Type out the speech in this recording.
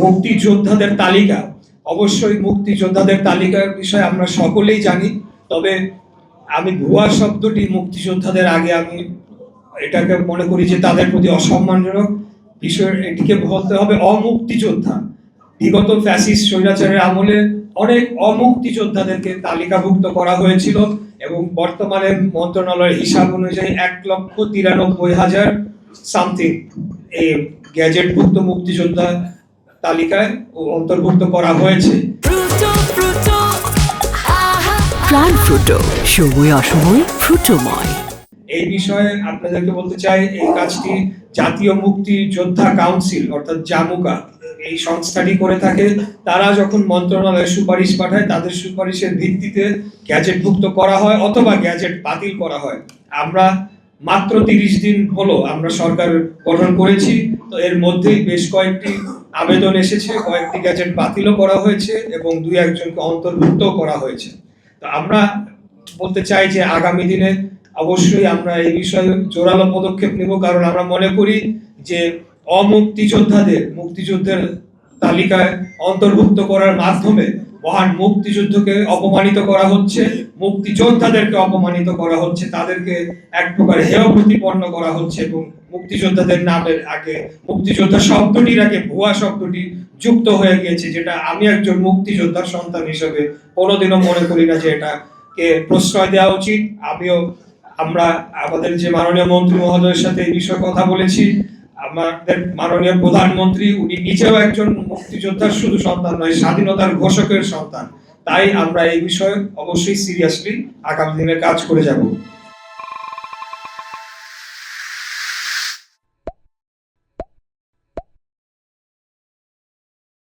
মুক্তিযোদ্ধাদের তালিকা, অবশ্যই মুক্তিযোদ্ধাদের তালিকার বিষয়ে আমরা সকলেই জানি, তবে আমি ভুয়া শব্দটি মুক্তিযোদ্ধাদের আগে আমি এটাকে মনে করি যে তাদের প্রতি অসম্মানজনক বিষয়। এটিকে বলতে হবে অমুক্তিযোদ্ধা। বিগত ফ্যাসিস্ট স্বৈরাচারের আমলে অনেক অমুক্তিযোদ্ধাদেরকে তালিকাভুক্ত করা হয়েছিল এবং বর্তমানে মন্ত্রণালয়ের হিসাব অনুযায়ী 1,93,000 সামথিং এই গ্যাজেটভুক্ত মুক্তিযোদ্ধা তালিকায় অন্তর্ভুক্ত করা হয়েছে। প্রাণ ফ্রুটো, সময় অসময় ফ্রুটোময়। এই বিষয়ে আপনাদেরকে বলতে চাই, এই কাজটি জাতীয় মুক্তিযোদ্ধা কাউন্সিল অর্থাৎ জামুকা এই সংস্থাটি করে থাকে। তারা যখন মন্ত্রণালয়ে সুপারিশ পাঠায়, তাদের সুপারিশের ভিত্তিতে গ্যাজেটভুক্ত করা হয় অথবা গ্যাজেট বাতিল করা হয়। আমরা মাত্র 30 দিন হলো আমরা সরকার গঠন করেছি, তো এর মধ্যেই বেশ কয়েকটি আবেদন এসেছে, কয়েকটি গ্যাজেট বাতিলও করা হয়েছে এবং 2-1জনকে অন্তর্ভুক্ত করা হয়েছে। তো আমরা বলতে চাই যে আগামী দিনে অবশ্যই আমরা এই বিষয়ে জোরালো পদক্ষেপ নেব, কারণ আমরা মনে করি যে মুক্তিযুদ্ধের তালিকায় অন্তর্ভুক্ত করার মাধ্যমে মহান মুক্তিযুদ্ধকে অপমানিত করা হচ্ছে, মুক্তিযোদ্ধাদেরকে অপমানিত করা হচ্ছে, তাদেরকে এক প্রকার হেয় প্রতিপন্ন করা হচ্ছে এবং মুক্তিযোদ্ধাদের নামের আগে মুক্তিযোদ্ধা শব্দটির আগে ভুয়া শব্দটি যুক্ত হয়ে গিয়েছে, যেটা আমি একজন মুক্তিযোদ্ধার সন্তান হিসেবে কোনোদিনও মনে করি না যে এটাকে প্রশ্রয় দেওয়া উচিত। আমরা আমাদের যে মাননীয় মন্ত্রী মহোদয়ের সাথে এই বিষয়ে কথা বলেছি। আমাদের মাননীয় প্রধানমন্ত্রী উনি নিজেও একজন মুক্তিযোদ্ধার শুধু সন্তান নয়, স্বাধীনতার ঘোষকের সন্তান। তাই আমরা এই বিষয়ে অবশ্যই সিরিয়াসলি আগামী দিনে কাজ করে যাব।